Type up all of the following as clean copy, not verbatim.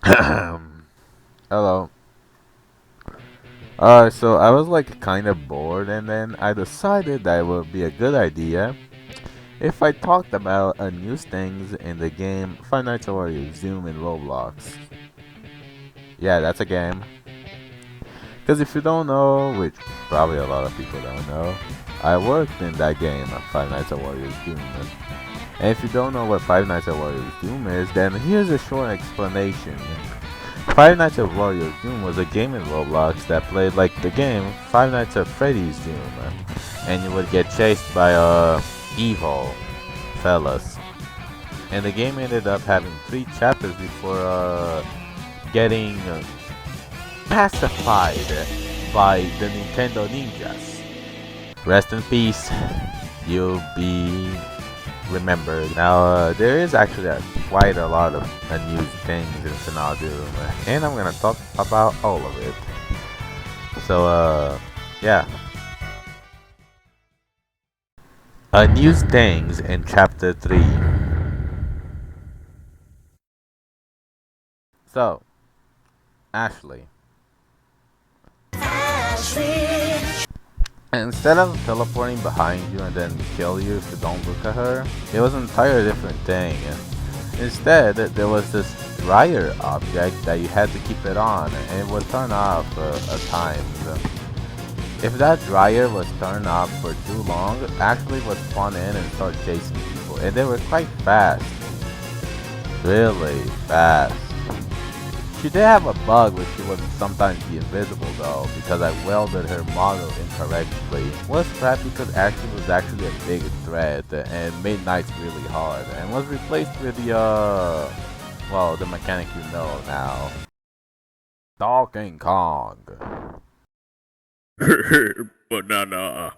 Hello. So I was like kind of bored, and then I decided that it would be a good idea if I talked about unused things in the game Five Nights at Wario's Zoom in Roblox. Yeah, that's a game. Because if you don't know, which probably a lot of people don't know, I worked in that game, Five Nights at Wario's Doom. And if you don't know what Five Nights at Wario's Doom is, then here's a short explanation. Five Nights at Wario's Doom was a game in Roblox that played like the game Five Nights at Freddy's Doom, and you would get chased by evil fellas. And the game ended up having 3 chapters before getting pacified by the Nintendo Ninjas. Rest in peace. You'll be remembered. Now, there is actually quite a lot of unused things in FNAW Doom, and I'm gonna talk about all of it. So, yeah. Unused things in Chapter 3. So, Ashley. Instead of teleporting behind you and then kill you if you don't look at her, it was an entirely different thing. Instead, there was this dryer object that you had to keep it on, and it would turn off at times. If that dryer was turned off for too long, Ashley would spawn in and start chasing people, and they were quite fast. Really fast. She did have a bug where she would sometimes be invisible though, because I welded her model incorrectly. Was scrapped because Ashley was actually a big threat and made nights really hard, and was replaced with the well, the mechanic you know now. Donkey Kong. Banana.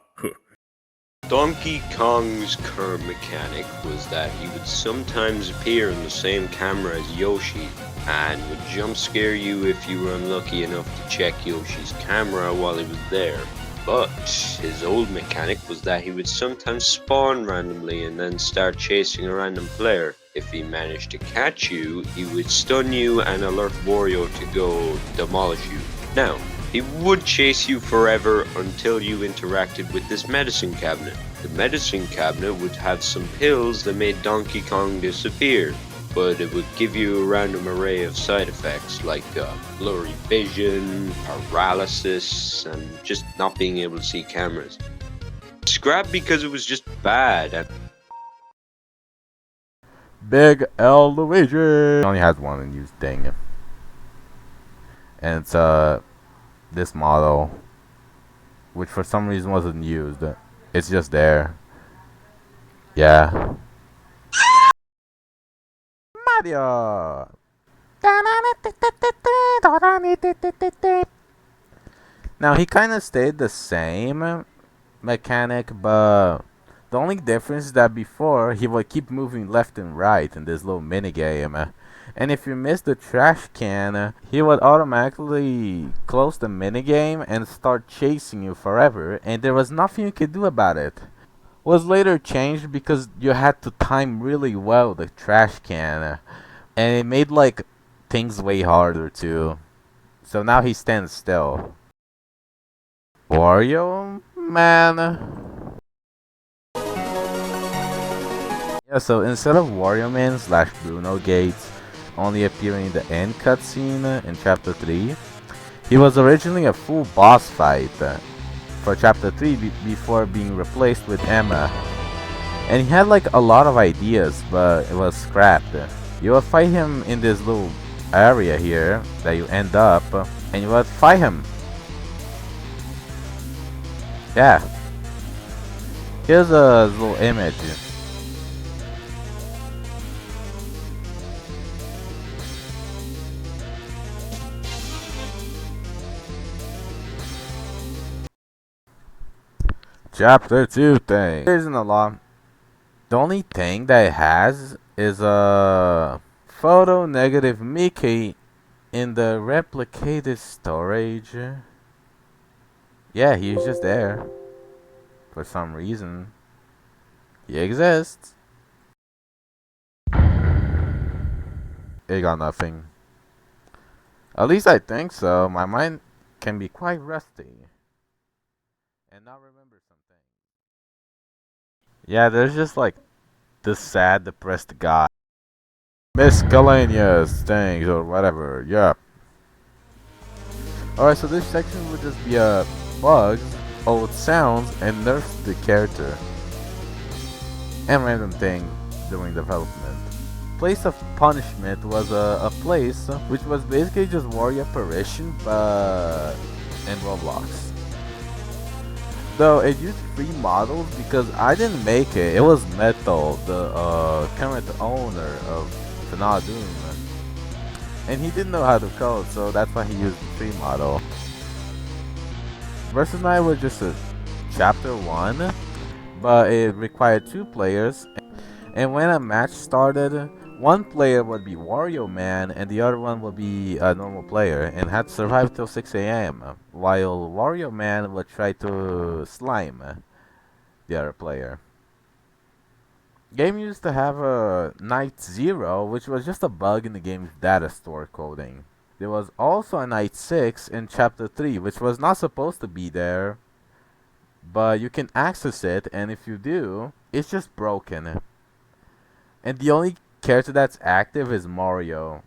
Donkey Kong's current mechanic was that he would sometimes appear in the same camera as Yoshi and would jump scare you if you were unlucky enough to check Yoshi's camera while he was there. But his old mechanic was that he would sometimes spawn randomly and then start chasing a random player. If he managed to catch you, he would stun you and alert Wario to go demolish you. Now, he would chase you forever until you interacted with this medicine cabinet. The medicine cabinet would have some pills that made Donkey Kong disappear, but it would give you a random array of side effects like blurry vision, paralysis, and just not being able to see cameras. Scrapped because it was just bad. And Big L Luigi only has one unused thing, and it's this model, which for some reason wasn't used. It's just there. Yeah. Mario. Now he kind of stayed the same mechanic, but the only difference is that before he would keep moving left and right in this little mini game. And if you missed the trash can, he would automatically close the minigame and start chasing you forever, and there was nothing you could do about it. Was later changed because you had to time really well the trash can, and it made like things way harder too. So now he stands still. Wario Man. Yeah, so instead of Wario Man slash Bruno Gates only appearing in the end cutscene in Chapter 3, he was originally a full boss fight for Chapter 3 before being replaced with Emma. And he had like a lot of ideas, but it was scrapped. You will fight him in this little area here that you end up, and you will fight him. Yeah. Here's a little image. Chapter 2 thing. There isn't a lot. The only thing that it has is a photo negative Mickey in the replicated storage. Yeah, he's just there. For some reason. He exists. It got nothing. At least I think so. My mind can be quite rusty and not remember some things. Yeah, there's just like this sad, depressed guy. Miscellaneous things or whatever. Yeah. Alright, so this section would just be bugs, old sounds, and nerfs to the character. And random thing during development. Place of Punishment was a place which was basically just Wario Apparition but in Roblox. Though it used free models because I didn't make it. It was Metal, the current owner of FNAW Doom. And he didn't know how to code, so that's why he used the free model. Versus Night was just a chapter 1, but it required 2 players. And when a match started, one player would be Wario Man and the other one would be a normal player and had to survive till 6 a.m. while Wario Man would try to slime the other player. Game used to have a Night 0, which was just a bug in the game's data store coding. There was also a Night 6 in Chapter 3, which was not supposed to be there, but you can access it, and if you do, it's just broken. And the only character that's active is Mario.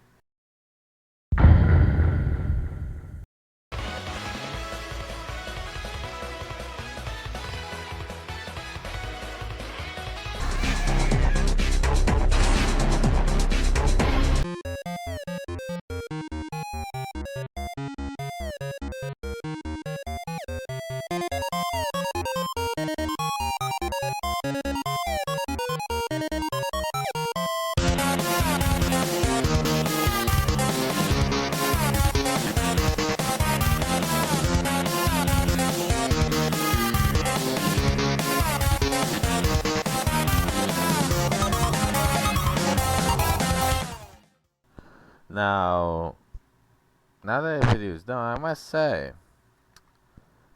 Now that the video is done, I must say,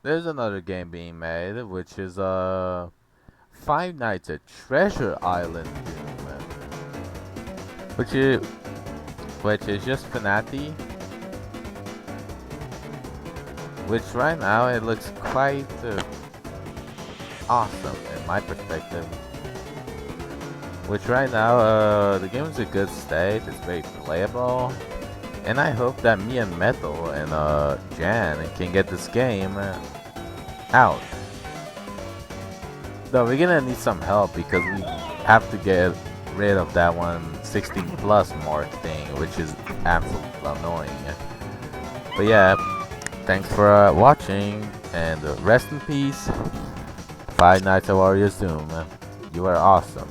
there's another game being made, which is Five Nights at Treasure Island Doom, which is just FNAF, which right now it looks quite awesome in my perspective. Which right now the game is in a good state, it's very playable. And I hope that me and Metal and Jan can get this game out. Though we're gonna need some help because we have to get rid of that one 16 plus mark thing, which is absolutely annoying. But yeah, thanks for watching and rest in peace. Five Nights at Wario's Doom. You are awesome.